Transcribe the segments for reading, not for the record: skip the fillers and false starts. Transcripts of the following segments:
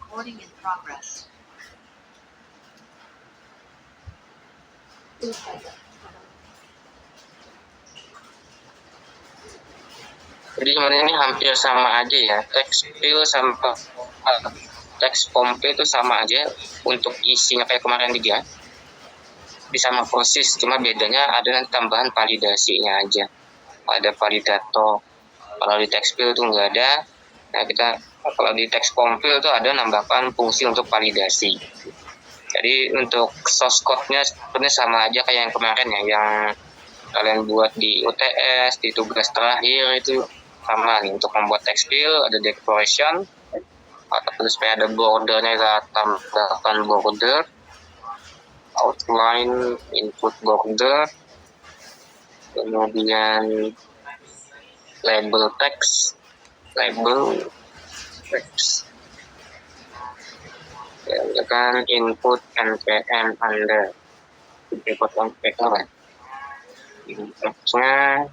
Recording in progress. Jadi sebenarnya ini hampir sama aja ya, tekstil sama teks kompil itu sama aja untuk isinya kayak kemarin juga. Bisa sama proses, cuma bedanya ada nanti tambahan validasinya aja. Ada validator. Kalau di tekstil itu nggak ada. Nah kalau di teks kompil itu ada nambahkan fungsi untuk validasi. Jadi untuk source code-nya sebenarnya sama aja kayak yang kemarin ya, yang kalian buat di UTS, di tugas terakhir itu sama nih. Untuk membuat tekstil ada decoration, terus supaya ada bordernya kita tambahkan border, outline, input border, kemudian label text, ya kan input npm under input npm kan. Inputnya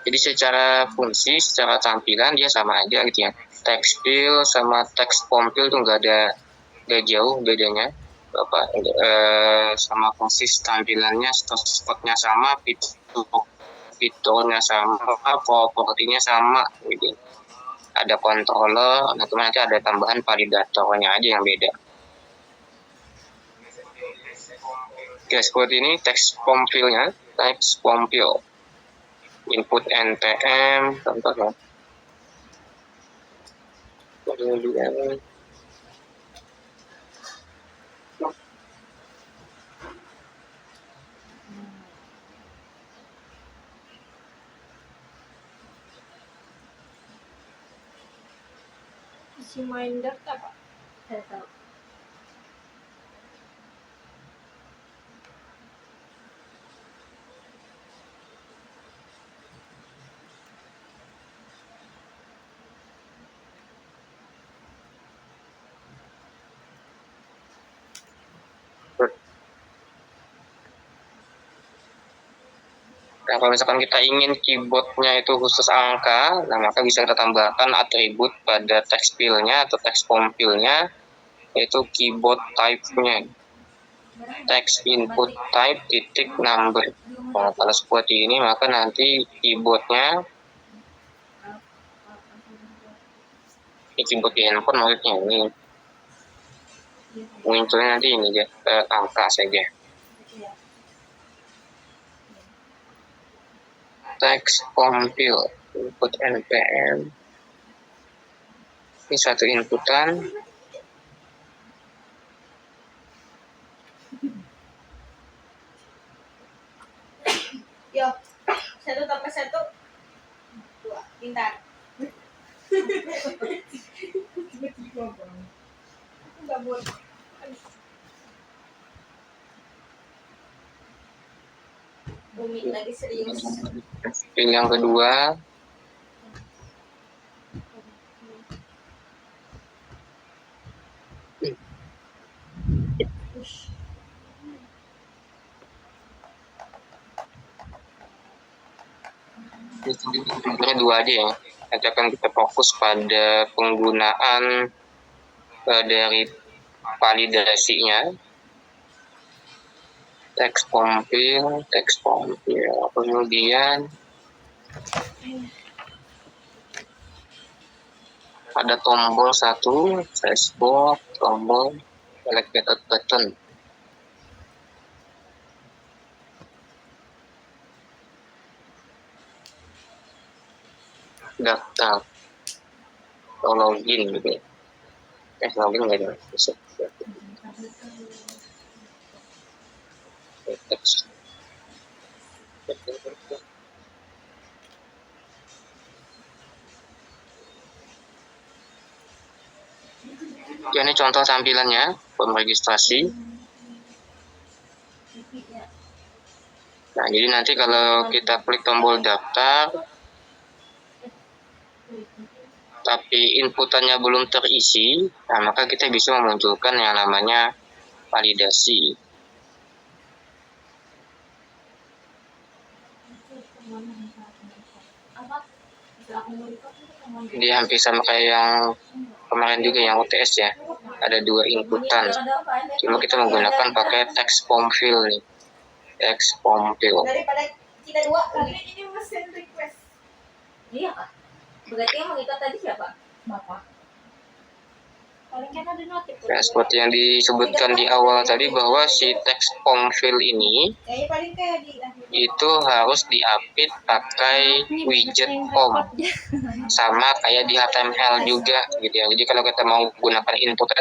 jadi secara fungsi, secara tampilan dia sama aja gitu ya. Tekstil sama teks kompil tuh nggak jauh bedanya. Sama fungsi tampilannya, spotnya sama, fiturnya sama, propertinya sama gitu. Ada controller, nah cuma nanti ada tambahan validatornya aja yang beda. Oke, seperti ini teks kompilnya, teks kompil. Input npm, contohnya. Kemudian isi main data Pak? Saya tahu. nah, kalau misalkan kita ingin keyboardnya itu khusus angka, nah maka bisa kita tambahkan atribut pada tekstilnya atau teks kompilnya, yaitu keyboard type-nya. Text input type titik number. Nah, kalau seperti ini maka nanti keyboardnya, keyboard di handphone maksudnya ini munculnya nanti ini ya, angka saja. Text compile input npm, ini satu inputan. Yo, satu tambah satu, dua, pintar. Nggak boleh. Umi lagi serius. Yang kedua, sebenarnya dua aja ya. Nanti akan kita fokus pada penggunaan dari validasinya. Text compile, kemudian ada tombol satu, flashboard, tombol select method button. Daftar atau login gitu ya. Login nggak ada. Oke, ini contoh tampilannya, form registrasi. Nah, jadi nanti kalau kita klik tombol daftar, tapi inputannya belum terisi, nah maka kita bisa memunculkan yang namanya validasi. Apa? Bisa aku monitor itu kemana? Dia hampir sama kayak yang kemarin juga yang UTS ya, ada 2 inputan. Cuma kita menggunakan pakai text form fill nih, text form fill. Daripada kita dua, tapi ini mesin request. Iya kak. Berarti yang mengikat tadi siapa? Bapak. Paling kan ada notif. Nah, seperti yang disebutkan di awal tadi bahwa si text form fill ini Kayaknya paling kayak di itu harus di-update pakai widget form, sama kayak di HTML juga gitu ya. Jadi kalau kita mau gunakan input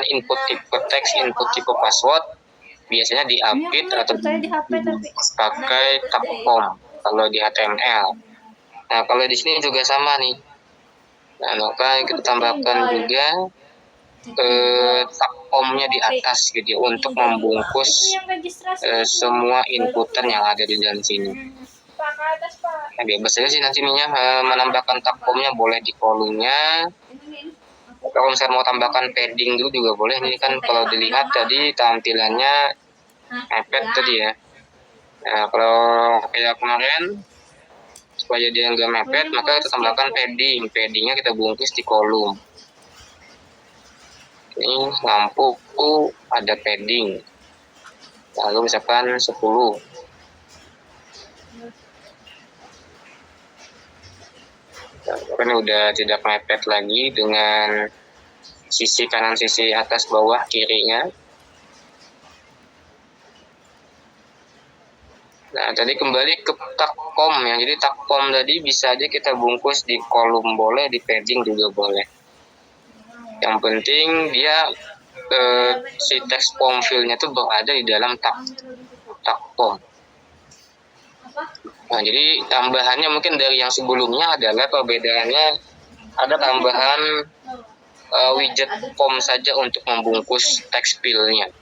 tipe teks, input tipe password, biasanya di-update atau pakai tab form kalau di HTML. Nah, kalau di sini juga sama nih. Nah, maka kita tambahkan juga tab formnya di atas gitu ya, untuk membungkus semua inputan yang ada di dalam sini. Nah, bebas saja sih nanti menambahkan tab formnya boleh di kolomnya. Kalau misalnya mau tambahkan padding dulu juga boleh. Ini kan kalau dilihat tadi tampilannya mepet tadi ya. Nah, kalau kayak kemarin supaya dia nggak mepet, maka kita tambahkan padding. Paddingnya kita bungkus di kolom. Ini lampu ada padding, lalu misalkan 10. Kan udah tidak mepet lagi dengan sisi kanan, sisi atas, bawah, kirinya. Nah, tadi kembali ke tag.com ya. Jadi tag.com tadi bisa aja kita bungkus di kolom boleh, di padding juga boleh. Yang penting dia si text form fill-nya itu berada di dalam tag.com. Nah, jadi tambahannya mungkin dari yang sebelumnya adalah perbedaannya ada tambahan widget form saja untuk membungkus text fill-nya,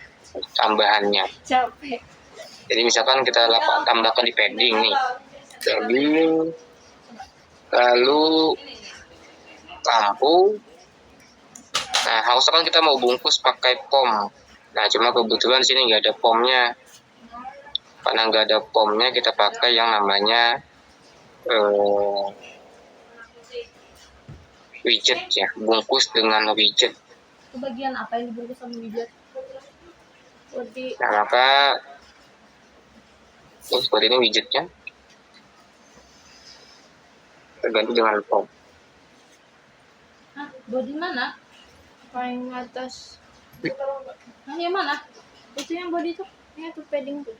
tambahannya. Jadi misalkan kita tambahkan di padding nih, padding, lalu lampu. Nah, harusnya kan kita mau bungkus pakai form. Nah, cuma kebetulan sini nggak ada formnya. Karena nggak ada formnya, kita pakai yang namanya widget ya, bungkus dengan widget. Itu bagian apa yang dibungkus sama widget? Nah, maka ini seperti ini widgetnya. Terganti dengan form. Body mana? Paling atas. Nah, yang mana? Itu yang body tuh, yang itu padding tuh.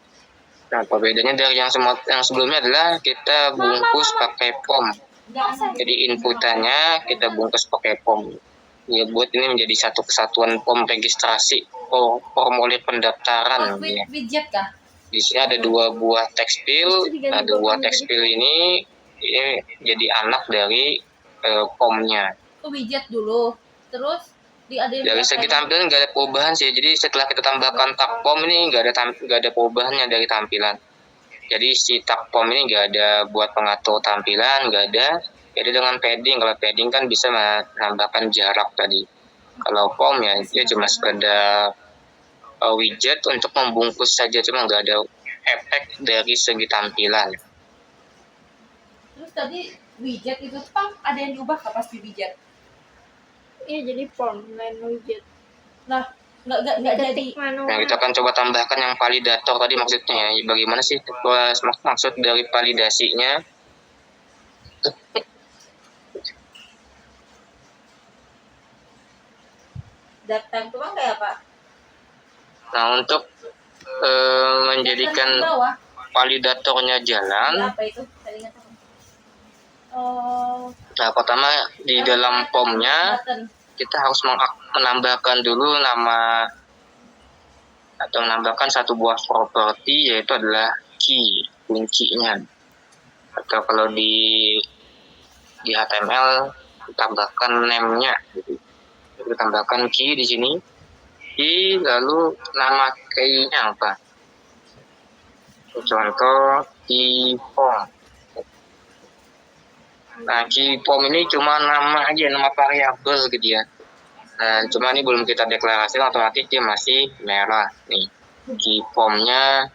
Nah, perbedaannya dari yang sebelumnya adalah kita bungkus pakai form. Jadi inputannya kita bungkus pakai form. Ya, buat ini menjadi satu kesatuan form registrasi, formulir pendaftaran. Ya. Widget kah? Di sini ada 2 buah text fill. Nah, 2 text fill ini jadi anak dari formnya. Widget dulu, terus dari segi tampilan nggak ada perubahan sih. Jadi setelah kita tambahkan tab form ini nggak ada perubahannya dari tampilan. Jadi si tab form ini nggak ada buat pengatur tampilan, nggak ada. Jadi dengan padding, kalau padding kan bisa menambahkan jarak tadi. Kalau form ya dia cuma sekedar widget untuk membungkus saja, cuma nggak ada efek dari segi tampilan. Terus tadi widget itu Pak ada yang diubah nggak pas di widget? Iya, jadi form lain widget. Nah, nggak jadi. Nah, kita akan coba tambahkan yang validator tadi maksudnya ya. Bagaimana sih maksud dari validasinya? Daftar itu kan kayak apa? Nah, untuk menjadikan validatornya jalan, Apa itu? nah pertama di dalam formnya kita harus menambahkan dulu nama atau menambahkan satu buah properti, yaitu adalah key, kuncinya. Atau kalau di HTML tambahkan name-nya gitu. Kita tambahkan key di sini. Key, lalu nama key-nya apa? Contoh key form. Nah, key pom ini cuma nama aja, nama variabel gitu ya. Nah, cuma ini belum kita deklarasikan, otomatis dia masih merah nih. Key pomnya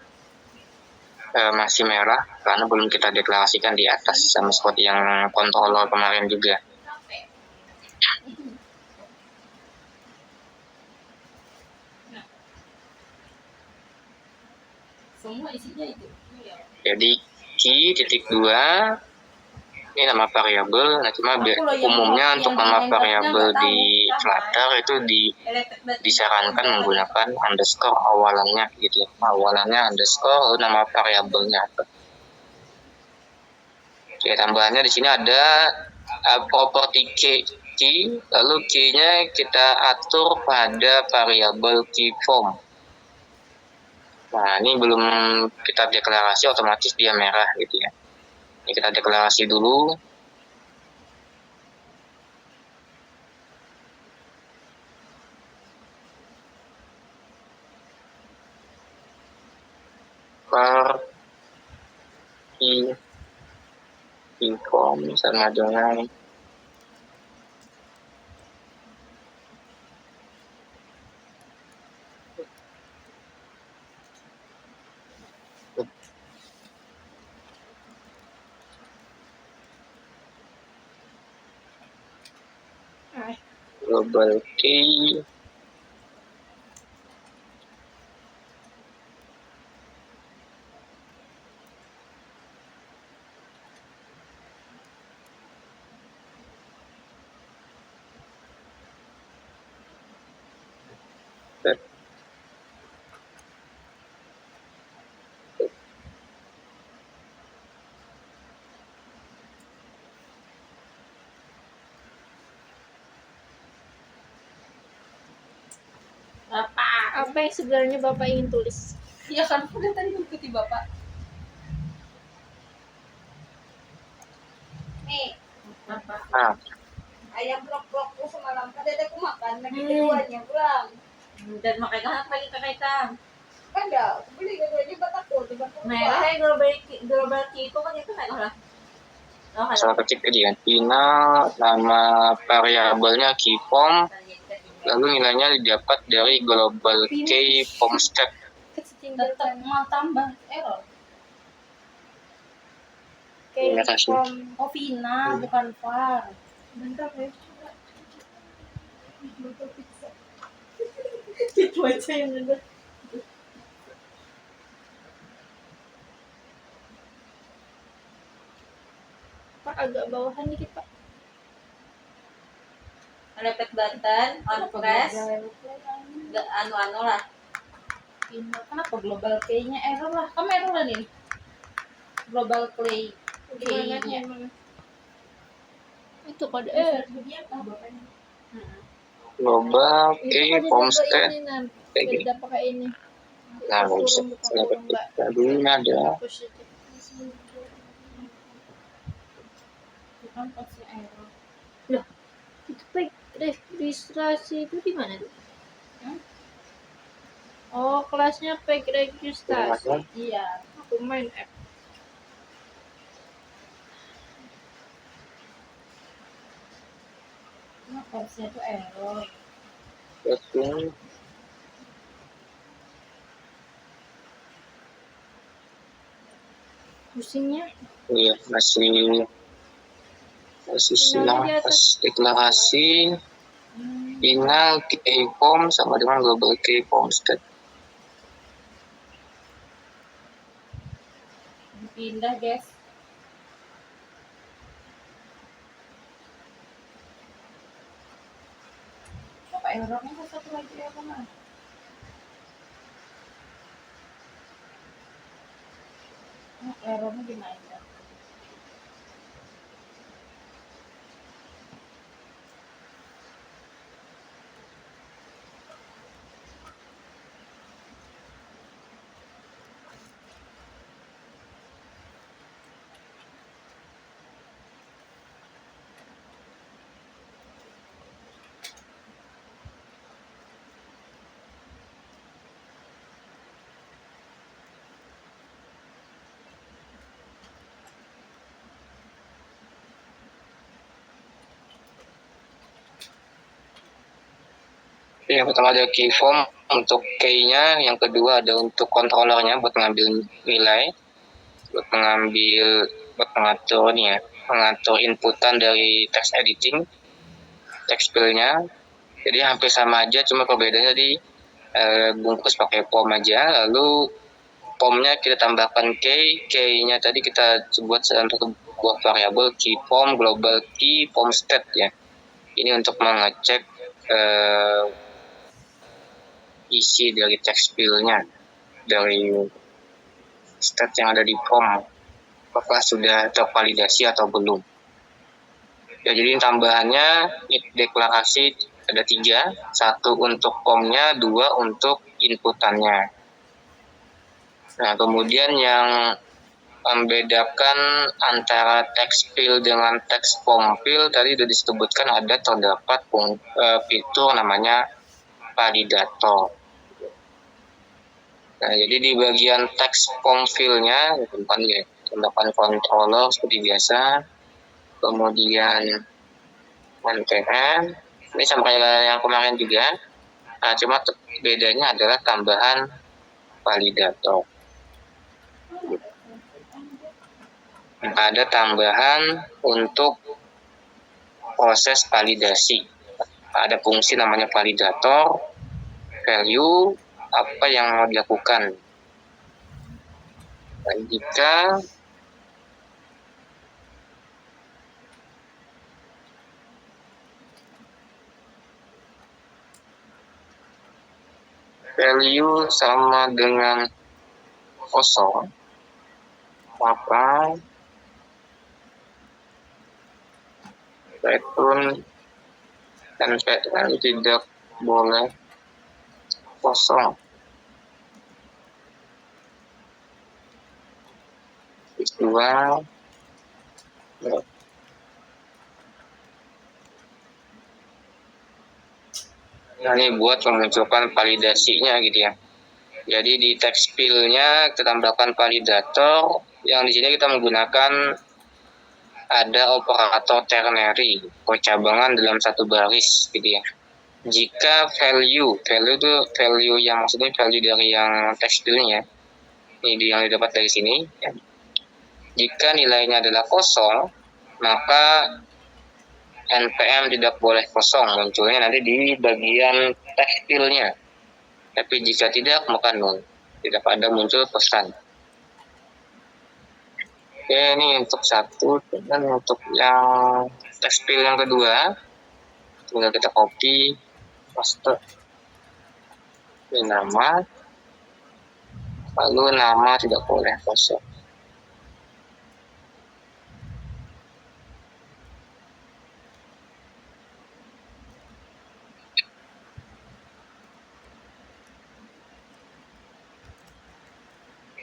masih merah karena belum kita deklarasikan di atas, sama seperti yang controller kemarin juga. Semua isinya itu. Jadi key titik 2 ini nama variabel. Nah, cuma umumnya untuk nama variabel di Flutter itu disarankan menggunakan underscore awalannya gitu ya. Awalannya underscore, lalu nama variabelnya apa. Oke, tambahannya di sini ada property key, lalu key-nya kita atur pada variabel key form. Nah, ini belum kita deklarasi, otomatis dia merah gitu ya. Ini kita deklarasi dulu. Var key form sama dengan global key Apa yang sebenarnya Bapak ingin tulis? Iya kan, udah tadi mengikuti Bapak. Nih, apa? Ayam blok-blok tuh semalam kan ada aku makan lagi keduanya pulang. Dan makanya lagi kaitan. Kan dah, beli keduanya buat aku di batu. Merah ya global key itu kan itu merah. salah ketik tadi kan. Final nama variabelnya key form, lalu nilainya didapat dari global key form step. Tetap mau tambah error. Terima kasih. Oh, Vina, bukan var. Bentar ya, coba. Itu aja yang ada. Pak, agak bawahan dikit, Pak. Repeat button, on press. Anu lah. Kenapa global key-nya error lah? Kamu error lah nih. Global key. Key-nya. Itu kode Global key form step. Kita pakai ini. Nah, bisa saya ketik dulu ada. Bukan pasti error. Loh, itu registrasi itu di mana tuh? Oh, kelasnya pack registrasi. Iya, aku main app. Nah, kelasnya itu error. Betul. Pusingnya? Iya, masih silang pas deklarasi. Final key form sama dengan global key form step. Pindah, guys. Apa errornya satu lagi apa mah? Errornya gimana? Yang pertama ada key form untuk key-nya, yang kedua ada untuk controllernya buat mengambil nilai, buat mengatur nih ya, mengatur inputan dari text editing, text fill-nya. Jadi hampir sama aja, cuma perbedaannya di bungkus pakai pom aja, lalu pomnya kita tambahkan key-nya tadi kita buat untuk sebuah variabel key pom, global key, pom state ya. Ini untuk mengecek isi dari text fill-nya, dari state yang ada di pom, apakah sudah tervalidasi atau belum. Ya, jadi tambahannya deklarasi ada 3, 1 untuk pomnya, 2 untuk inputannya. Nah, kemudian yang membedakan antara text fill dengan text form fill tadi sudah disebutkan terdapat fitur namanya validator. Nah, jadi di bagian text form fill-nya tambahkan controller seperti biasa, kemudian NPM, ini sama kayak yang kemarin juga. Nah, cuma bedanya adalah tambahan validator. Ada tambahan untuk proses validasi. Ada fungsi namanya validator, value, apa yang mau dilakukan. Dan jika value sama dengan kosong, maka return NPM tidak boleh kosong. Kedua, nah ini buat memunculkan validasinya gitu ya. Jadi di text fill-nya kita tambahkan validator, yang di sini kita menggunakan ada operator ternary, percabangan dalam satu baris gitu ya. Jika value itu value yang maksudnya value dari yang text fill-nya, ini yang didapat dari sini ya. Jika nilainya adalah kosong, maka NPM tidak boleh kosong, munculnya nanti di bagian text fill-nya. Tapi jika tidak, maka null, tidak ada muncul pesan. Oke, ini untuk satu, dan untuk yang text fill yang kedua, tinggal kita copy, paste, ini nama, lalu nama tidak boleh kosong.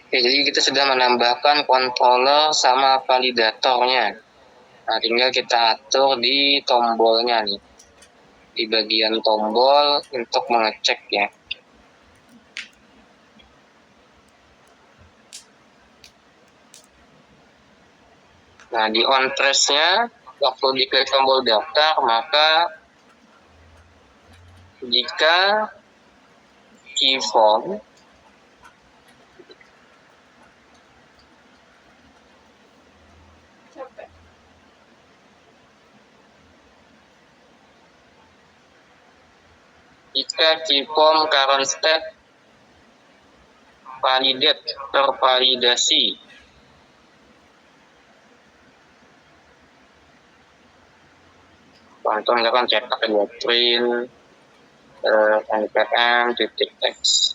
Oke, jadi kita sudah menambahkan controller sama validatornya. Nah, tinggal kita atur di tombolnya nih. Di bagian tombol untuk mengecek ya. Nah, di on trace-nya, waktu diklik tombol daftar, maka jika key form current state tervalidasi. Contoh misalkan cetak dua print, NPM, titik X.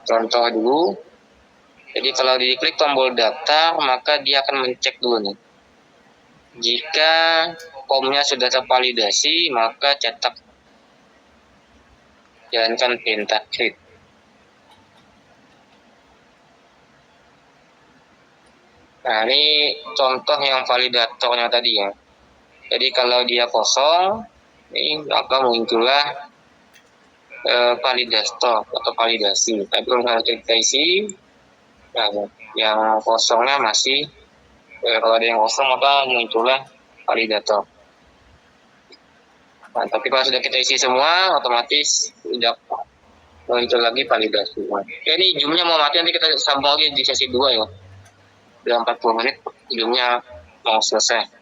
Contoh dulu. Jadi kalau diklik tombol daftar, maka dia akan mencek dulu nih. Jika formnya sudah tervalidasi, maka cetak, jalankan perintah create. Nah, ini contoh yang validatornya tadi ya. Jadi kalau dia kosong, ini maka muncullah validator atau validasi. Tapi kalau kita isi, nah, yang kosongnya masih, kalau ada yang kosong maka muncullah validator. Nah, tapi kalau sudah kita isi semua, otomatis udah muncul lagi validasi. Oke, ini zoomnya mau mati, nanti kita sambung lagi di sesi 2 ya. Udah 40 menit, zoomnya mau selesai.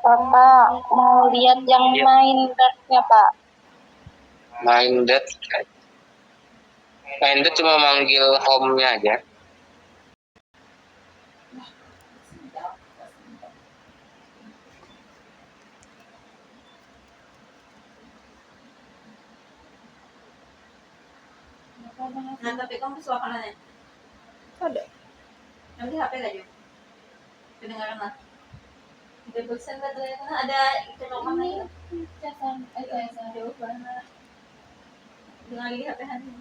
Bapak mau lihat yang Iya. main dartnya, Pak. Main dat cuma manggil home-nya aja. Nah, tapi kamu suka kanannya? Ada. Nanti HP gak juga? Kedengaran lah. Ada bosan gak tuh? Ada itu mana itu? Jauh banget. Dengar lagi HP Hani.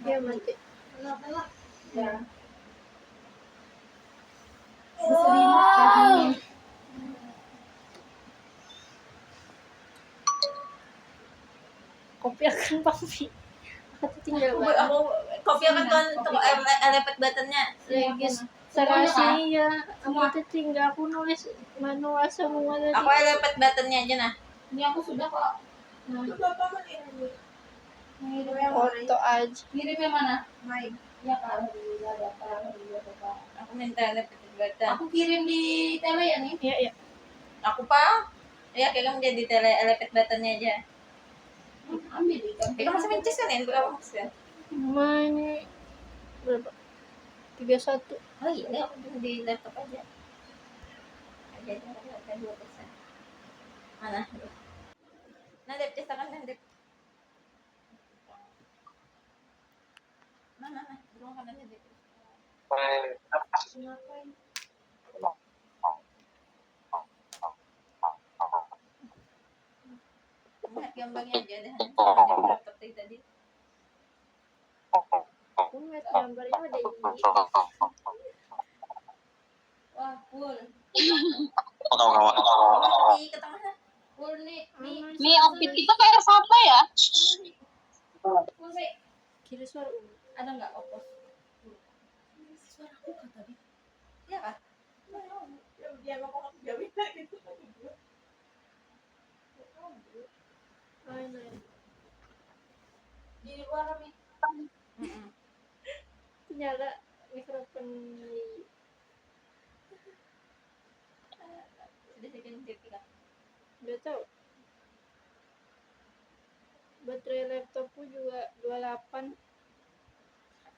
Dia mati. Kenapa? Ya. Kopi akan Papi. Aku tinggal Aku kopi akan kan untuk elepet buttonnya. ya guys. Sarasi ya. Aku tinggal aku nulis manual semua tadi. Aku elepet buttonnya aja nah. Ini aku sudah kok. Foto aja. Ngirim yang mana? Main. Ya Kak, alhamdulillah dapat, alhamdulillah dapat. Aku minta elepet button. Aku kirim di tele ya nih. Iya, iya. Aku pa. Ya kayak kamu jadi tele elepet buttonnya aja. Ambil ikan. Kamu masih mencet kan ya? Berapa maksudnya? Ini berapa? 31. Oh iya, aku di laptop aja. Ada 2%. Mana? Nah, Dep, cetakan kan, Dep. Mana? Belum kanannya, Dep. Ngapain? Lihat gambarnya aja deh. Laptop tadi. Aku ngeliat gambarnya ada ini. Wah, full. Kawan-kawan. Di ke tengah. Full nih. Nih outfit kita kayak siapa ya? Full nih. Kira suara Ada nggak opos? Suara aku kan tadi. Iya kah? Dia ngomong aku jawab gitu. lain-lain. Di luar nih. Nyala mikrofon. Sudah bikin TV kan? Udah tahu. Baterai laptopku juga 28.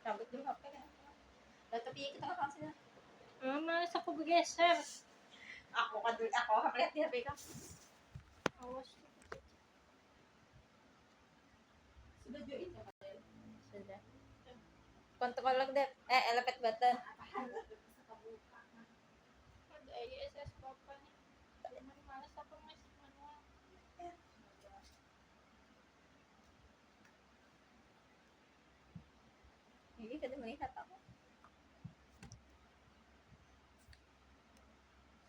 Rambut dulu apa kan? Laptop iya ke tengah kan sih. Males aku bergeser. Aku lihat di HP kan. Awas. Sudah join ya Kak? Sudah. Kontrol lagi deh. Elepet button. Ada ISS papa nih. Cuman males aku ngesis manual. Jadi kita melihat apa?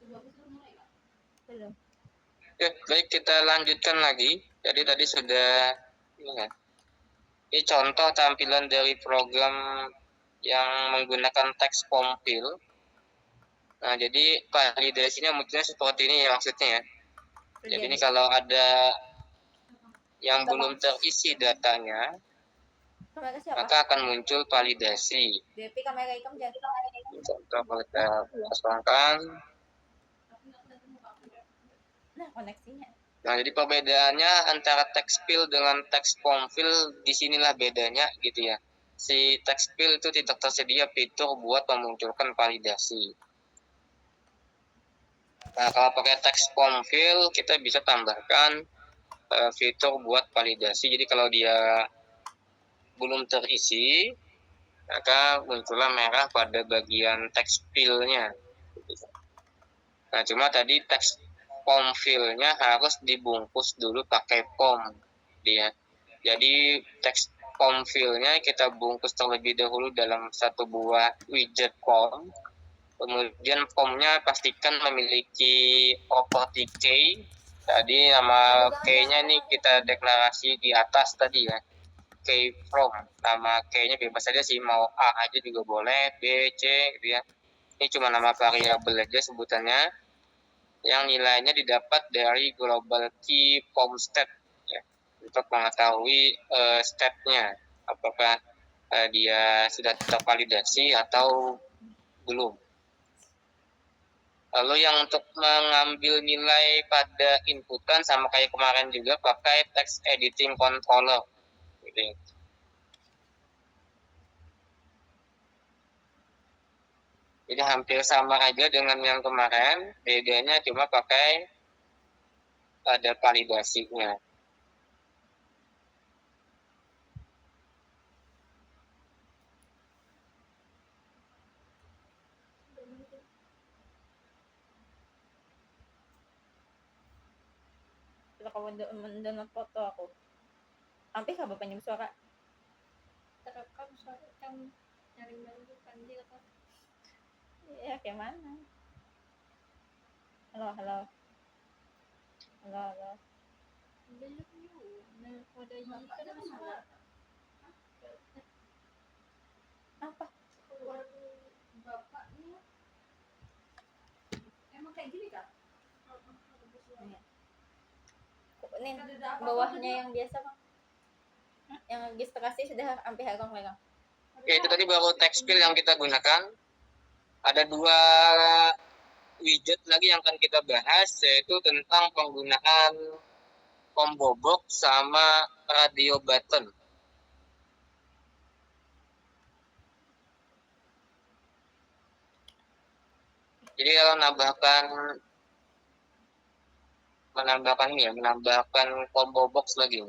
Sudah bisa mulai Kak? Belum. Ya, baik, kita lanjutkan lagi. Jadi tadi sudah ini ya. Ini contoh tampilan dari program yang menggunakan teks compile. Nah, jadi validasinya munculnya seperti ini ya maksudnya ya. Jadi ini kalau ada yang belum terisi datanya, Kamera siapa? maka akan muncul validasi. DP kamera hitam jadi. Contoh kalau kita kosongkan. Nah, koneksinya. Nah, jadi perbedaannya antara text fill dengan text compile, disinilah bedanya gitu ya. Si text fill itu tidak tersedia fitur buat memunculkan validasi. Nah, kalau pakai text compile, kita bisa tambahkan fitur buat validasi. Jadi kalau dia belum terisi, maka muncullah merah pada bagian text fill-nya. Nah, cuma tadi text form fill-nya harus dibungkus dulu pakai form dia. Jadi text form fill-nya kita bungkus terlebih dahulu dalam satu buah widget form. Kemudian formnya pastikan memiliki property key. Tadi nama key-nya nih kita deklarasi di atas tadi ya. key from, nama key-nya bebas saja sih, mau A aja juga boleh, B, C gitu ya. Ini cuma nama variabel aja sebutannya, yang nilainya didapat dari global key form state ya, untuk mengetahui state-nya apakah dia sudah tervalidasi atau belum. Lalu yang untuk mengambil nilai pada inputan sama kayak kemarin juga pakai text editing controller gitu. Jadi hampir sama aja dengan yang kemarin, bedanya cuma pakai ada validasinya. Kalau kamu mendownload foto aku. Hampir ka ba panyum suara? Terekam suara yang nyari kan dia kan. Iya, kayak mana? Halo, halo. Halo, halo. Belum yun. Nah, ada yang kan suara. Apa? Keluar Bapaknya. Emang kayak gini kak? Nih, bawahnya yang biasa bang. Yang registrasi sudah hampir harus megang. Oke, itu tadi baru text field yang kita gunakan. Ada dua widget lagi yang akan kita bahas, yaitu tentang penggunaan combo box sama radio button. Jadi kalau menambahkan combo box lagi.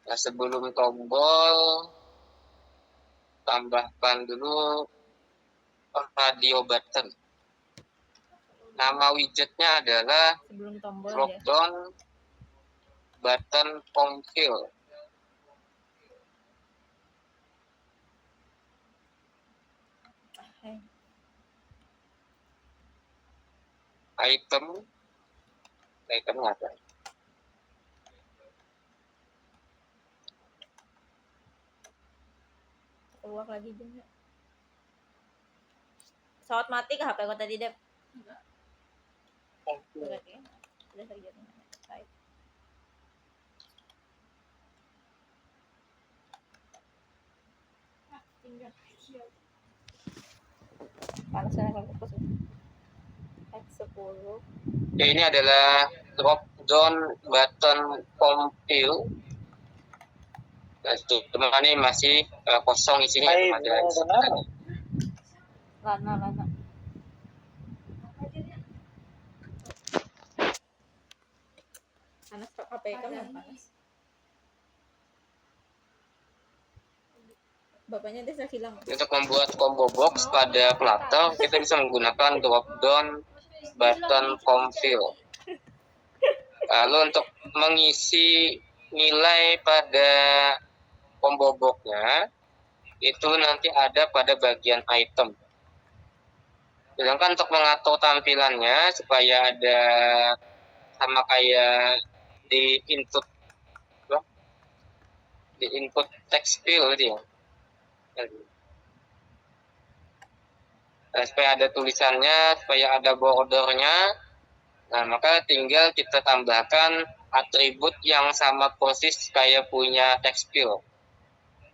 Nah, sebelum tombol, tambahkan dulu radio button. Nama widgetnya adalah Sebelum tombol drop ya. down button form fill. Itemnya ada. Keluar lagi juga. Pesawat mati ke HP kau tadi Dep? Enggak. Berarti ya. Sudah terjadi. Baik. tinggal siap. Panas saya kalau fokus. X10. Ya, ini adalah drop down button form fill. Nah, itu teman ini masih kosong isinya. Lana. Panas kok HP kamu yang panas. Bapaknya desa hilang. Untuk membuat combo box pada Flutter, kita bisa menggunakan drop down button form fill. Lalu untuk mengisi nilai pada combo box-nya, itu nanti ada pada bagian item. Sedangkan untuk mengatur tampilannya supaya ada sama kayak di input text field dia. Nah, supaya ada tulisannya, supaya ada bordernya, nah maka tinggal kita tambahkan atribut yang sama persis kayak punya text field.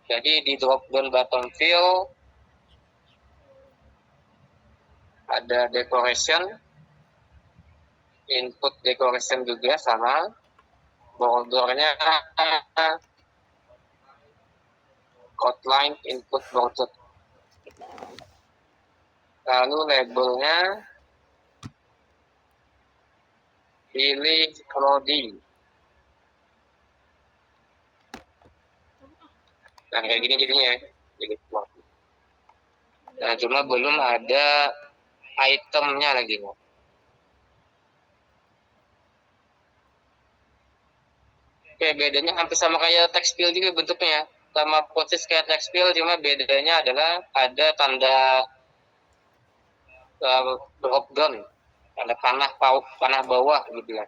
Jadi di drop down button field ada decoration, input decoration juga sama, bordernya outline input border. Lalu labelnya pilih loading. Nah kayak gini jadinya. Nah cuma belum ada itemnya lagi. Oke, bedanya hampir sama kayak text field juga bentuknya. Sama proses kayak text field, cuma bedanya adalah ada tanda drop down, ada panah bawah gitu ya.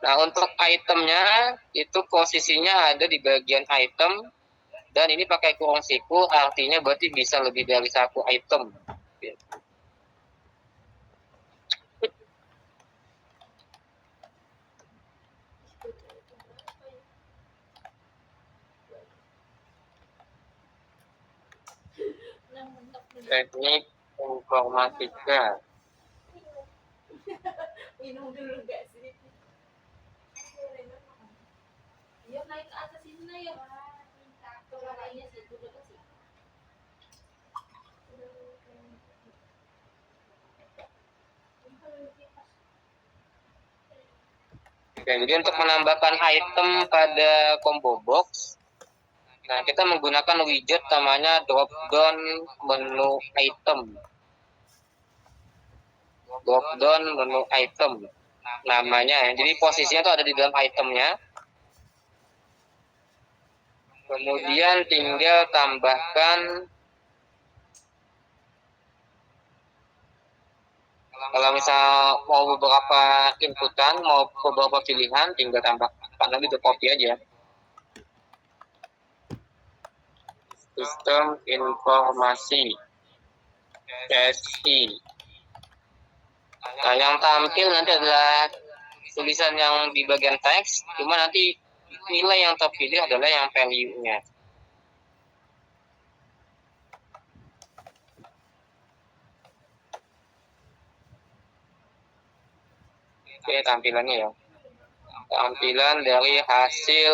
Nah, untuk itemnya itu posisinya ada di bagian item, dan ini pakai kurung siku, artinya berarti bisa lebih dari satu item. Teknik informatika. Minum dulu gak sih? Yuk naik ke atas ini na yuk. Kemalainya sih, duduk ke sini. Oke, jadi untuk menambahkan item pada combo box, nah kita menggunakan widget namanya drop down menu item. Drop down menu item namanya ya. Jadi posisinya itu ada di dalam itemnya. Kemudian tinggal tambahkan, kalau misal mau beberapa inputan, mau beberapa pilihan, tinggal tambahkan lagi itu copy aja. Sistem informasi SI. Nah, yang tampil nanti adalah tulisan yang di bagian teks, cuma nanti nilai yang terpilih adalah yang value-nya. Oke, tampilannya ya. Tampilan dari hasil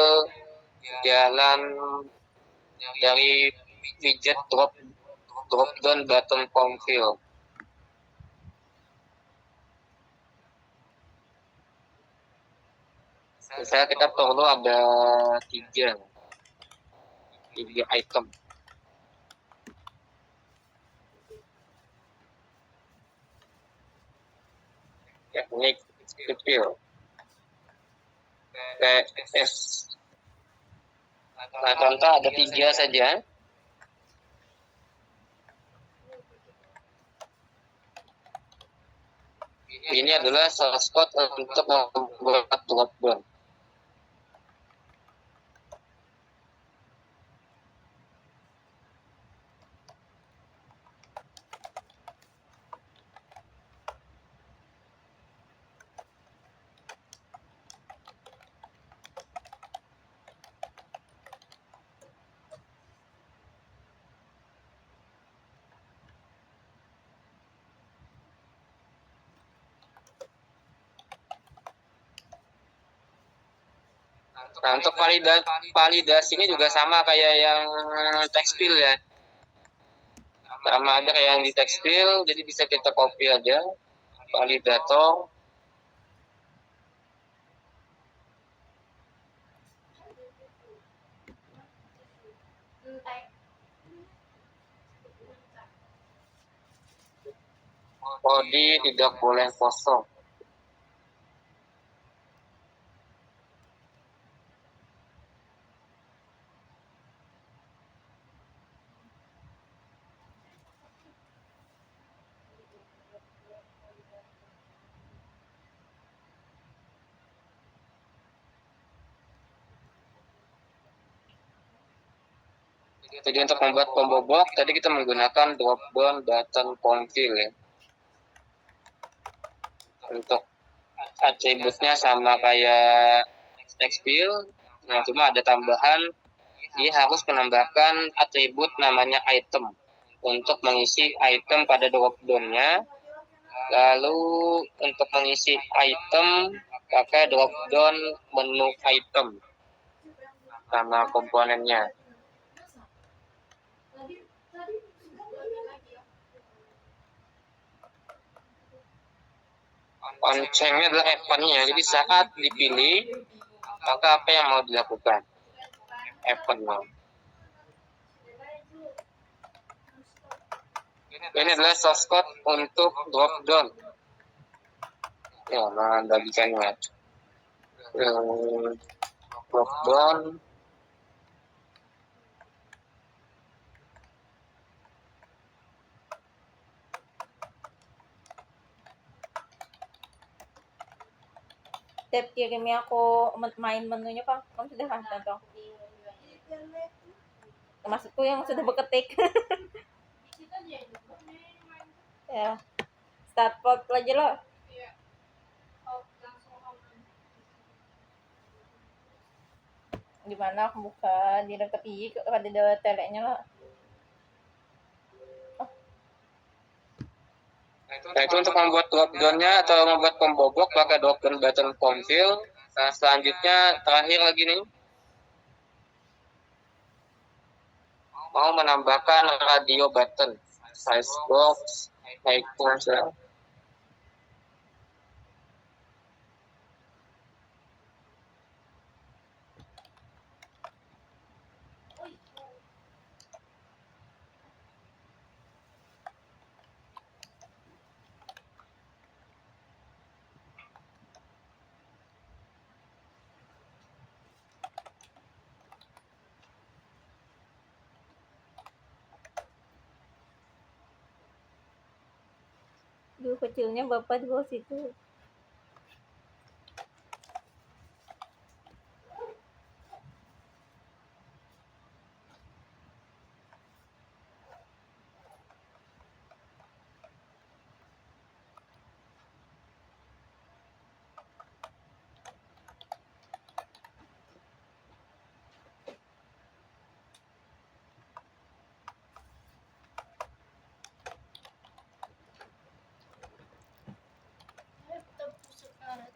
jalan dari widget drop down button form fill. Misalnya kita perlu ada tiga item. Teknik fill. TS. Nah, contoh ada tiga saja. Ini adalah source code untuk membuat drop down. Nah, untuk validasi ini juga sama kayak yang tekstil ya. Sama ada kayak yang di tekstil, jadi bisa kita copy aja. Validator. Body tidak boleh kosong. Jadi untuk membuat combo box, tadi kita menggunakan drop down button form fill ya. Untuk atributnya sama kayak text fill, nah cuma ada tambahan, dia harus menambahkan atribut namanya item untuk mengisi item pada drop down-nya. Lalu untuk mengisi item pakai drop down menu item sama komponennya. On-chain-nya adalah event-nya, jadi saat dipilih maka apa yang mau dilakukan, event-nya. Ini adalah source code untuk drop down. Ya, nah bagiannya drop down. Step kirimi ako main menunya Kang. Kamu sudah kan tonton? Maksudku yang sudah beketik. Ya. Start pot lagi lo. Di mana aku buka di dekat i ada telenya lo. Nah itu untuk membuat drop-downnya atau membuat pembobok pakai drop-down button config. Nah selanjutnya terakhir lagi nih, mau menambahkan radio button, size box, icon, Duh kecilnya bapak di bawah situ.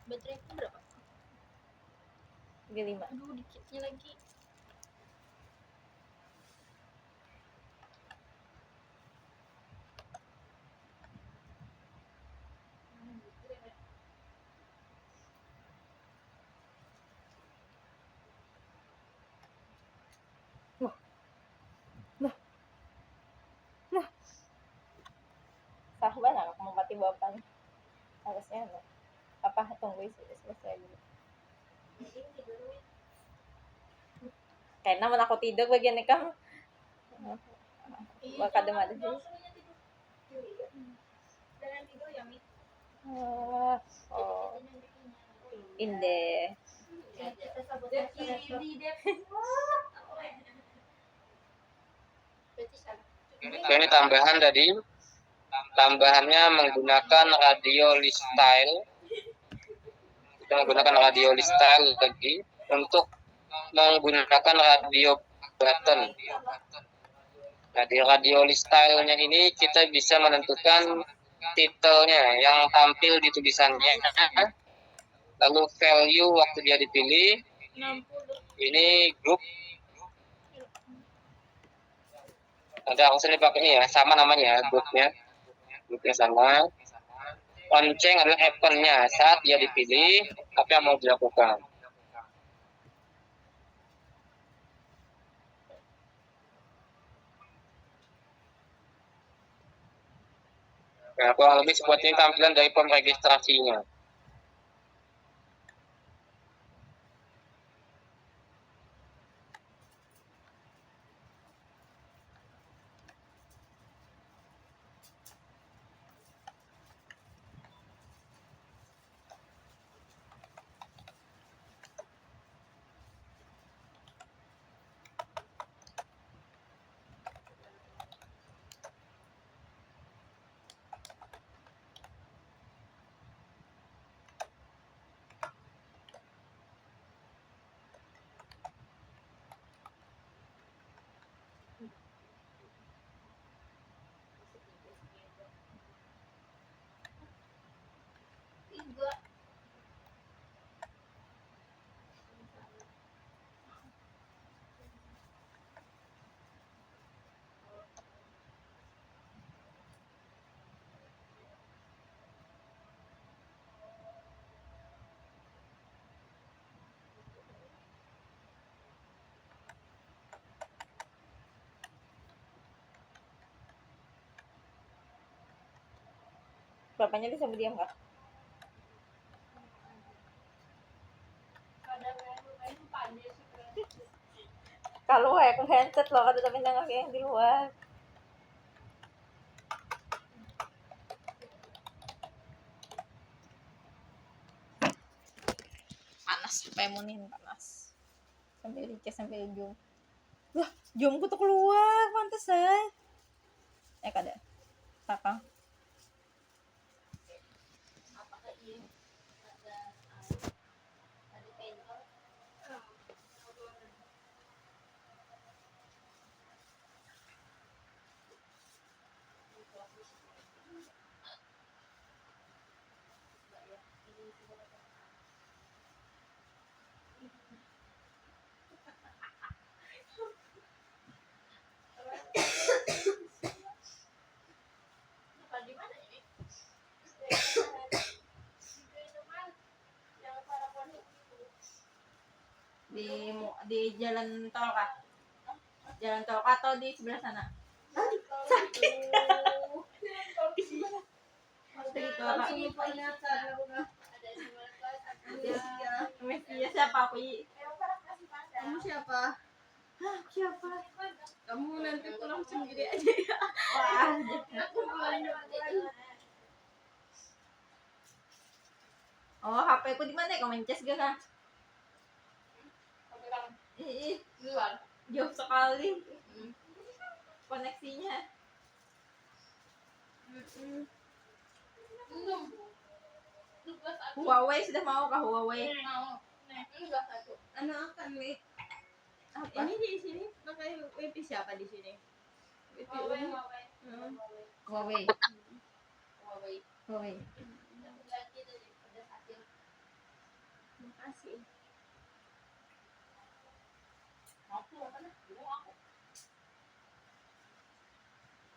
Baterai ku berapa? 35. Aduh, dikitnya lagi. Sah banget aku mau mati bapak. Harusnya apa tunggu selesai dulu. Karena aku tidur bagian ini kan. Bakal ada sih. Oh, inde. ini tambahan tadi. Tambahannya menggunakan radio lifestyle. Kita menggunakan radio lifestyle lagi untuk menggunakan radio button. Nah, di radio lifestyle-nya ini kita bisa menentukan titelnya yang tampil di tulisannya. Lalu value waktu dia dipilih. 60. Ini grup. Nanti aku sendiri pakai ini ya, sama namanya grupnya. Grupnya sama. Lonceng adalah event-nya. Saat dia dipilih, apa yang mau dilakukan. Nah, kurang lebih seperti ini tampilan dari form registrasinya. Bapaknya bisa berdiam kak? Kalau aku handset loh, ada tapi nggak yang di luar. panas, pemunin panas. Sambil dicek sambil zoom. Wah, zoomku tuh keluar, pantesan. Kada. Takang. Apakah ini ada painter? Di mana ini? Di jalan tol kah? Jalan tol kah atau di sebelah sana? Mestinya siapa aku? Kamu siapa? Siapa? Kamu nanti pulang sendiri aja ya. Wah, Aku pulang duluan. oh HP ku di mana? Kau mencet gak kah? Ih, Duluan. jauh sekali koneksinya. Belum. Tugas aku Huawei sudah mau kah Huawei? mau. Tugas aku. Anu akan nih. Apa? Ini di sini pakai WiFi siapa di sini? WiFi Huawei. Huawei. Huawei. Huawei. Lagi dari pedas akhir. Makasih. Aku mana? Belum aku.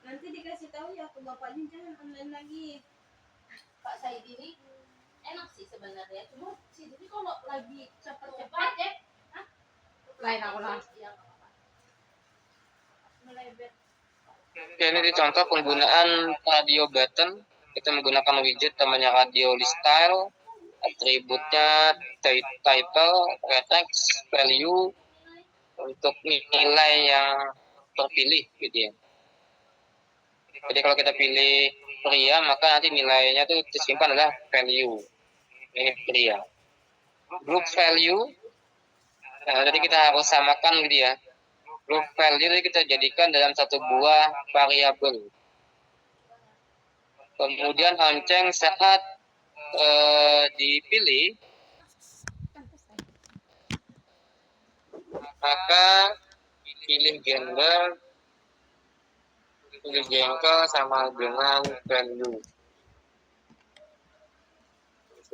Nanti dikasih tahu ya ke bapaknya jangan online lagi. Pak Said ini enak sih sebenarnya, cuma si ini kalau lagi cepet-cepet ya, Lain aku lah. Iya, nggak apa-apa. Melebet. Oke, ini dicontoh penggunaan radio button. Kita menggunakan widget namanya radio list style, atributnya title, text, value untuk nilai yang terpilih gitu ya. Jadi kalau kita pilih pria, maka nanti nilainya tuh disimpan adalah value. Ini pria. Group value, nah, jadi kita harus samakan gitu ya. Group value itu kita jadikan dalam satu buah variabel. Kemudian lonceng saat dipilih, maka pilih gender, pilih jengkel sama dengan value.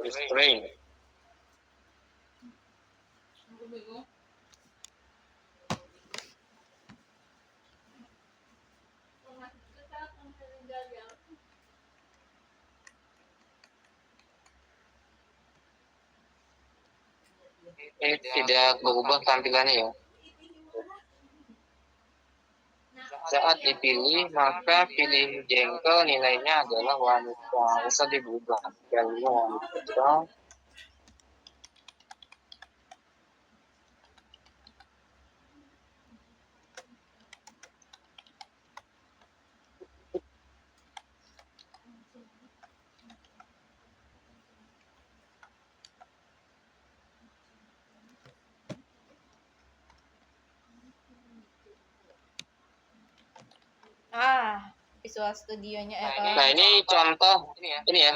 String. Aku bingung. Ini tidak berubah tampilannya ya. Saat dipilih, maka pilih jengkel nilainya adalah wanita. Bisa diubah value wanita. Visual studionya Nah ini contoh ini ya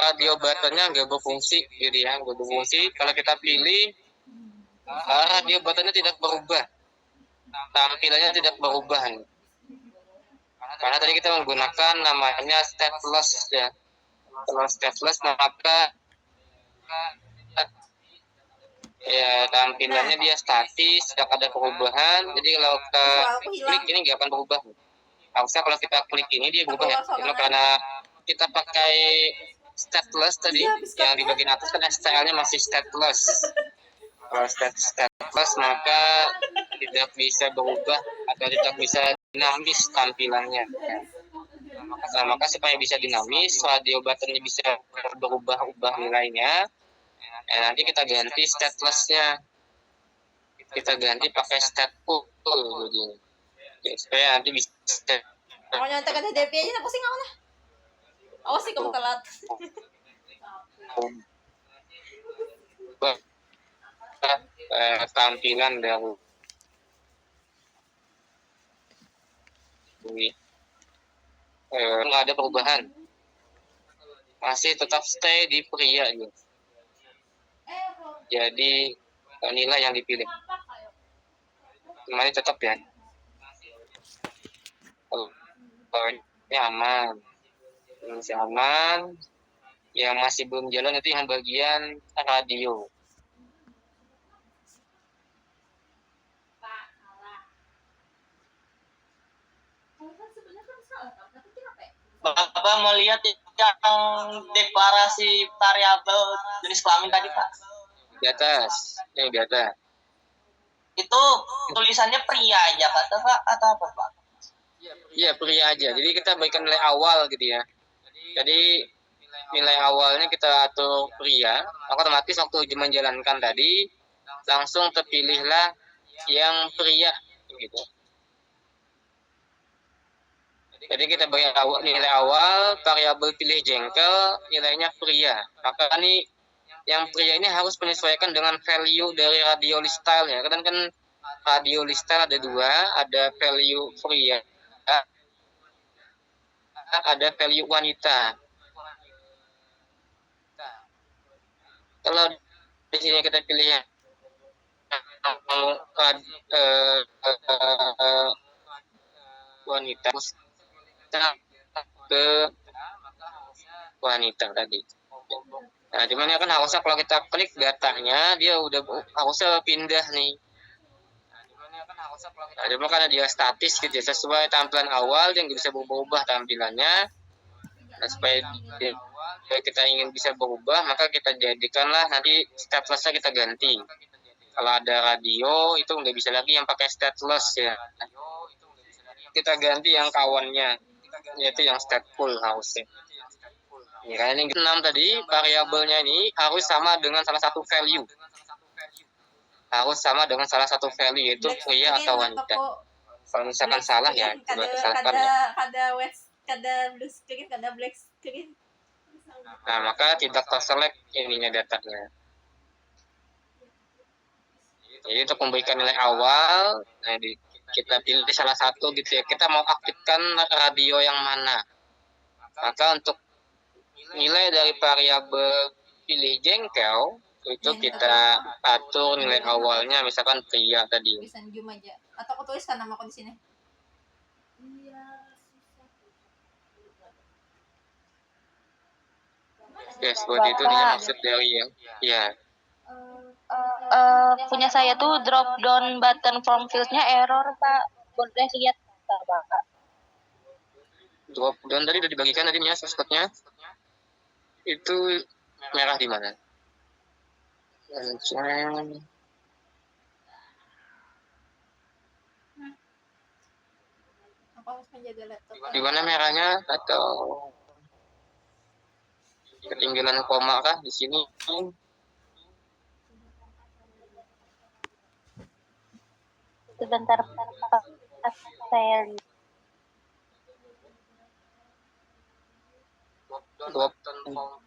radio buttonnya nggak berfungsi gitu ya, nggak berfungsi. Kalau kita pilih radio buttonnya tidak berubah, tampilannya tidak berubah. Karena tadi kita menggunakan namanya stateless ya. Kalau stateless maka ya tampilannya dia statis, tidak ada perubahan. Jadi kalau kita klik ini nggak akan berubah. Harusnya kalau kita klik ini dia berubah ya. Cuma karena kita pakai stateless tadi yang di bagian atas kan style-nya masih stateless. Kalau stateless maka tidak bisa berubah atau tidak bisa dinamis tampilannya. Nah, maka supaya bisa dinamis, radio buttonnya bisa berubah-ubah nilainya. Nanti kita ganti stateless-nya. Kita ganti pakai stateful gitu. Ya, supaya nanti bisa mau nyontek ke DP aja pusing aku lah. Awas sih kamu telat. tampilan dari nggak ada perubahan, masih tetap stay di pria gitu. Jadi nilai yang dipilih masih tetap ya. Kalau ini aman, masih aman. Yang masih belum jalan itu yang bagian radio. Bapak mau lihat yang deklarasi variabel jenis kelamin tadi, Pak? Di atas, yang di atas. Itu tulisannya pria aja, kata Pak, atau apa, Pak? Iya, pria aja. Jadi kita berikan nilai awal gitu ya. Jadi nilai awalnya kita atur pria, maka otomatis waktu menjalankan tadi langsung terpilihlah yang pria gitu. Jadi kita beri nilai awal, variabel pilih jengkel, nilainya pria. Maka ini yang pria ini harus menyesuaikan dengan value dari radio list style ya. Kan radio list style ada dua, ada value pria, ada value wanita. Kalau di sini kita pilih yang wanita, ke wanita tadi. Nah, cuman ya kan harusnya kalau kita klik datanya dia udah harusnya pindah nih. Nah, cuma karena dia statis gitu ya, sesuai tampilan awal yang bisa berubah tampilannya. Nah, supaya kita ingin bisa berubah, maka kita jadikanlah nanti statelessnya kita ganti. Kalau ada radio itu nggak bisa lagi yang pakai stateless ya. Kita ganti yang kawannya, yaitu yang stateful harusnya. Ya, ini 6 tadi, variabelnya ini harus sama dengan salah satu value. Harus sama dengan salah satu value, yaitu pria atau wanita. Kalau misalkan salah ya, coba disalahkan ya. Kada blue screen, kada black screen. Nah, maka tidak terselect ininya datanya. Jadi untuk memberikan nilai awal, nah kita pilih salah satu gitu ya. Kita mau aktifkan radio yang mana. Maka untuk nilai dari variabel pilih jengkel itu kita atur nilai awalnya misalkan pria tadi. Tulisan Zoom aja. Atau aku tuliskan nama aku di sini. Ya, seperti itu dia maksud dari yang ya. Punya saya tuh drop down button form field-nya error, Pak. Boleh lihat, Pak? Drop down tadi udah dibagikan tadinya shortcut-nya. Itu merah di mana? Aku harus menjaga laptop. Di mana merahnya atau ketinggalan koma kah di sini? Sebentar, Pak. Saya lihat. Drop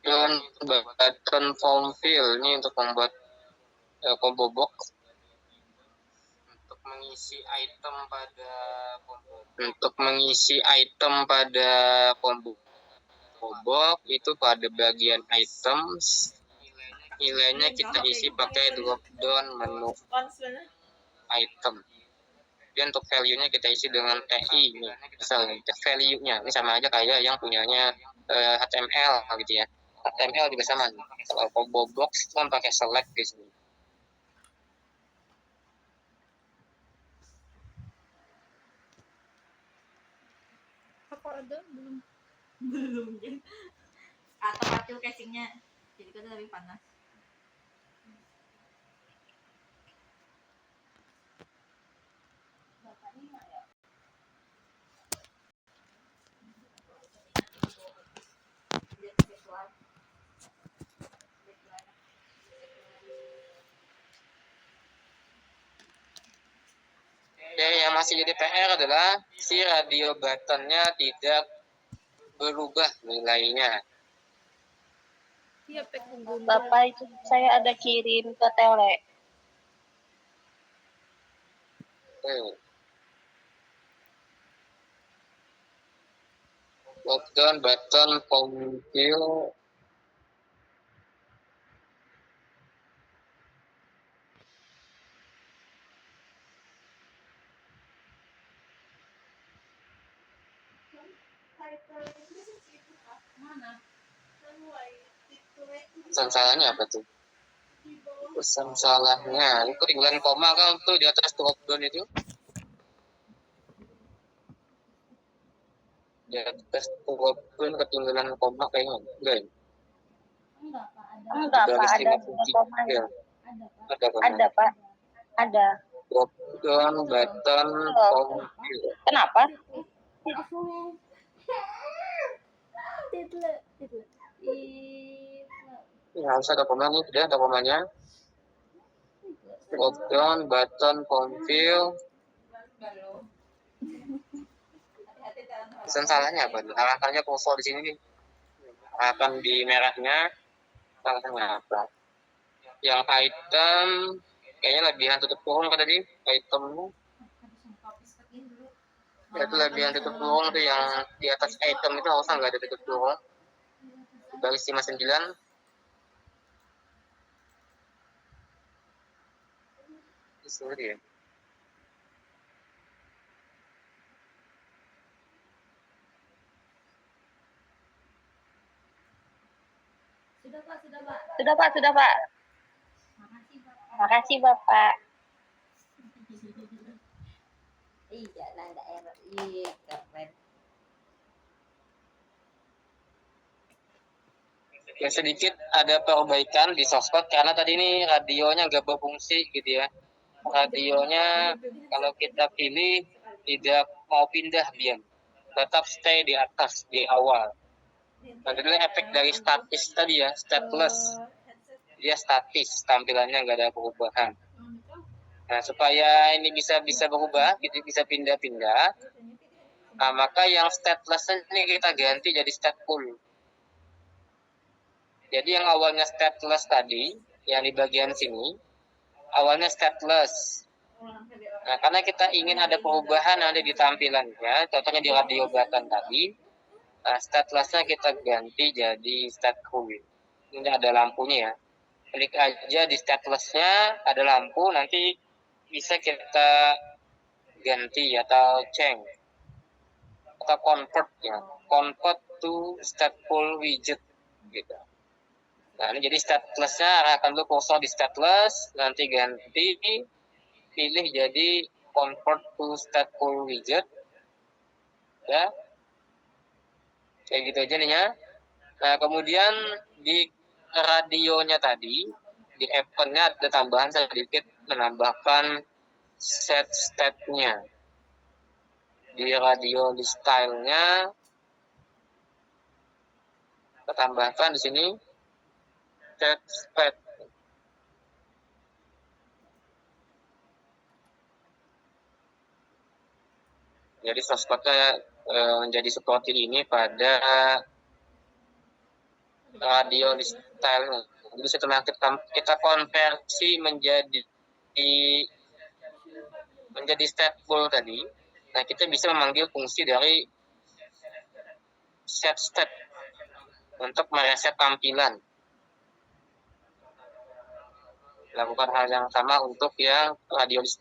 down button form field ini untuk membuat combo box untuk mengisi item pada combo box itu pada bagian items, nilainya kita isi pakai drop down menu item. Dan untuk value-nya kita isi dengan TI nih. Misalnya value-nya ini sama aja kayak yang punyanya HTML gitu ya. HTML juga sama. Kalau combo box kan pakai select di sini. Aku ada belum? Belum ya. Atau kacau casingnya. Jadi kan lebih panas. Oke, yang masih jadi PR adalah si radio buttonnya tidak berubah nilainya. Iya, pek mengguna. Bapak itu saya ada kirim ke tele. Oke. Lockdown button pemfil. Pesan salahnya apa tuh? Pesan salahnya itu ketinggalan koma kan tuh di atas tuh lockdown itu. Di atas tuh lockdown ketinggalan koma kayaknya enggak ya? Enggak, Pak. Ada 350. Ya, ada kan? Ada, Pak. Ada. Lockdown button pemfil. Kenapa? Title. Ya, harus ada koma nih, tidak ada komanya. Lockdown button pemfil. Pesan salahnya apa? Alasannya kosong di sini nih. Akan di merahnya, salahnya apa? Yang item kayaknya lebihan tutup kurung kan tadi itemnya. Ya, itu lebihan tutup kurung tuh yang di atas item itu harusnya nggak ada tutup kurung. Baris 59. Sorry ya. Sudah, Pak. Sudah, Pak. Makasih, Bapak. Iya, nanda error. Iya, keren. Ya sedikit ada perbaikan di sosmed karena tadi ini radionya nggak berfungsi gitu ya. Radionya kalau kita pilih tidak mau pindah dia, tetap stay di atas di awal. Nah, itu efek dari statis tadi ya, stateless. Dia statis, tampilannya nggak ada perubahan. Nah, supaya ini bisa berubah, gitu, bisa pindah-pindah. Nah, maka yang stateless ini kita ganti jadi stateful. Jadi yang awalnya stateless tadi, yang di bagian sini, awalnya stateless. Nah, karena kita ingin ada perubahan ada di tampilannya, contohnya di radio button tadi, nah, stateless-nya kita ganti jadi stateful. Ini ada lampunya ya. Klik aja di stateless-nya, ada lampu, nanti bisa kita ganti atau change atau convert ya, convert to stateful widget gitu. Nah, ini jadi stateless-nya akan lu kursor di stateless, nanti ganti, pilih jadi convert to stateful widget, ya, kayak gitu aja nih ya. Nah, kemudian di radionya tadi, di event-nya ada tambahan sedikit, menambahkan set state-nya. Di radio di style-nya, kita tambahkan di sini set state. Jadi sosmednya menjadi seperti ini pada radio di style. Jadi setelah kita konversi menjadi stateful tadi, nah kita bisa memanggil fungsi dari set state untuk mereset tampilan. Lakukan hal yang sama untuk yang radio list.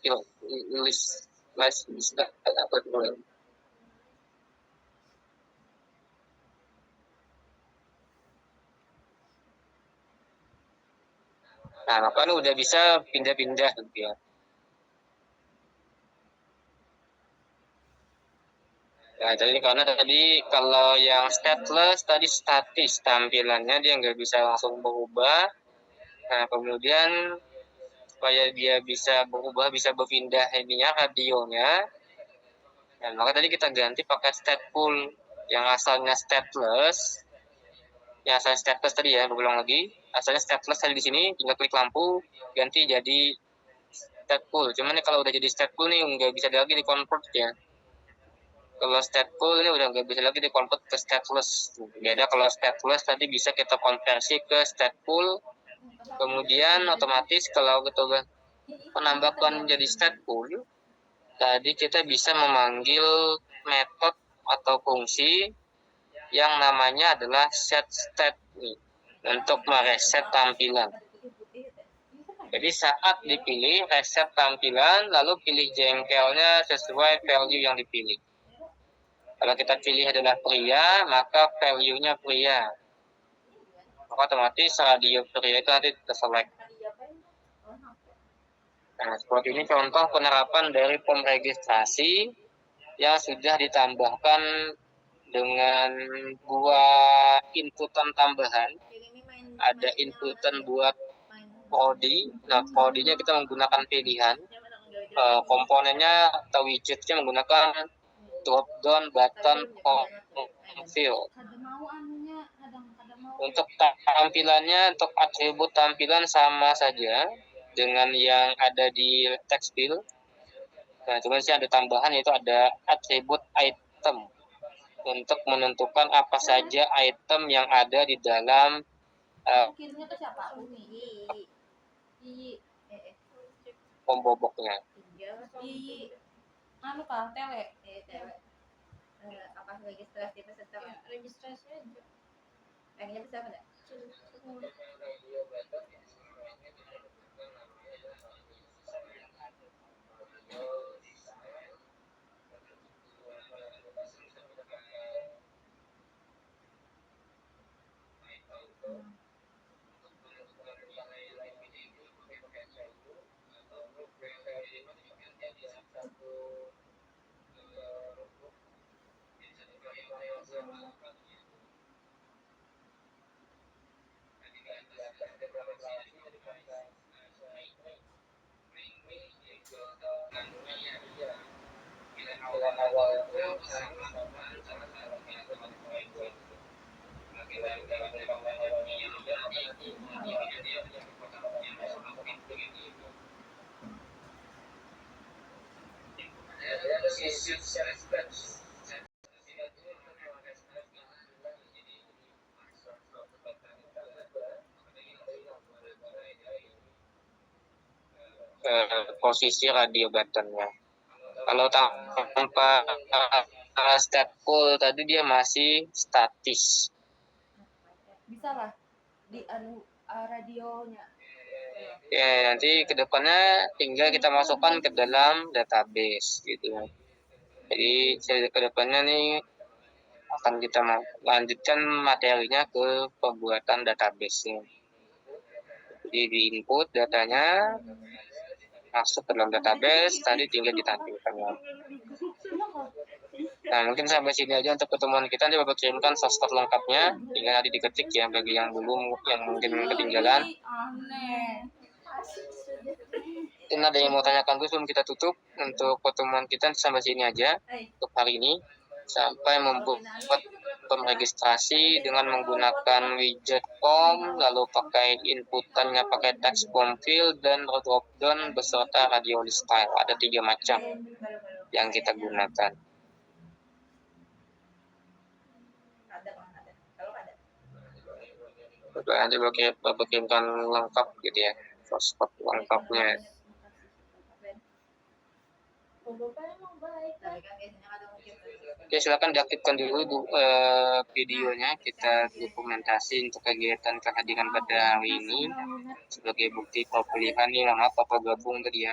Nah, maka lu udah bisa pindah-pindah gitu ya. Nah, jadi karena tadi kalau yang stateless tadi statis tampilannya, dia nggak bisa langsung berubah. Nah, kemudian supaya dia bisa berubah, bisa berpindah ininya radionya. Dan maka tadi kita ganti pakai stateful yang asalnya stateless. Yang asalnya stateless tadi ya, berulang lagi. Asalnya stateless tadi di sini, tinggal klik lampu, ganti jadi stateful. Cuman nih kalau udah jadi stateful nih nggak bisa lagi di convert ya. Kalau stateful ini udah nggak bisa lagi di convert ke stateless. Beda kalau stateless tadi bisa kita konversi ke stateful. Kemudian otomatis kalau kita menambahkan jadi stateful, tadi kita bisa memanggil metode atau fungsi yang namanya adalah set state nih, untuk mereset tampilan. Jadi saat dipilih reset tampilan, lalu pilih jengkelnya sesuai value yang dipilih. Kalau kita pilih adalah pria, maka value-nya pria. Maka otomatis radio pria itu nanti terselect. Nah, seperti ini contoh penerapan dari form registrasi yang sudah ditambahkan dengan buat inputan tambahan. Ada inputan buat prodi. Nah, prodinya kita menggunakan pilihan. Komponennya atau widgetnya menggunakan drop down button fill. Untuk tampilannya, untuk atribut tampilan sama saja dengan yang ada di text fill. Nah, cuma sih ada tambahan, yaitu ada atribut item untuk menentukan apa saja item yang ada di dalam Kirimnya ke siapa? pemboboknya. Anu kah? Tele? Tele. Apa registrasi peserta? Registrasi aja. Pengennya bisa apa? Posisi radio buttonnya. Kalau tanpa stateful tadi dia masih statis. Bisa lah di anu radionya. Ya, nanti kedepannya tinggal kita masukkan ke dalam database gitu. Jadi kedepannya nih akan kita lanjutkan materinya ke pembuatan database. Jadi di input datanya masuk ke dalam database, tadi tinggal ditampilkan. Nah, mungkin sampai sini aja untuk pertemuan kita. Nanti Bapak kirimkan source code lengkapnya, tinggal nanti diketik ya bagi yang belum, yang mungkin ketinggalan. Mungkin ada yang mau tanyakan dulu sebelum kita tutup. Untuk pertemuan kita sampai sini aja untuk hari ini. Sampai membuat registrasi dengan menggunakan widget form, lalu pakai inputannya pakai text form fill dan drop down beserta radio list style. Ada 3 macam yang kita gunakan. Nanti Bapak kirimkan lengkap gitu ya, source code lengkapnya. Oke, silakan diaktifkan dulu videonya. Kita dokumentasi untuk kegiatan kehadiran pada hari ini sebagai bukti perkuliahan nih. Maaf Bapak gabung tadi ya,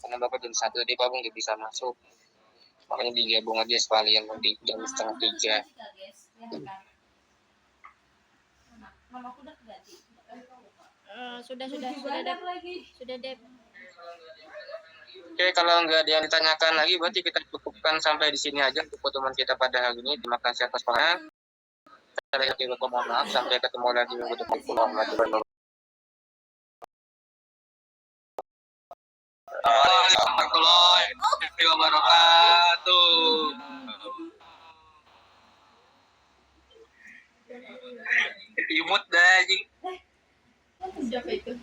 karena Bapak jam 1 tadi Bapak nggak bisa masuk, makanya digabung aja sekalian nanti jam 2:30. Sudah Dep. Oke, kalau nggak ada yang ditanyakan lagi, berarti kita cukupkan sampai di sini aja untuk pertemuan kita pada hari ini. Terima kasih atas perhatiannya. Saya mohon maaf. Sampai ketemu lagi minggu depan. Warahmatullahi wabarakatuh. Imut dah anjing. Siapa itu?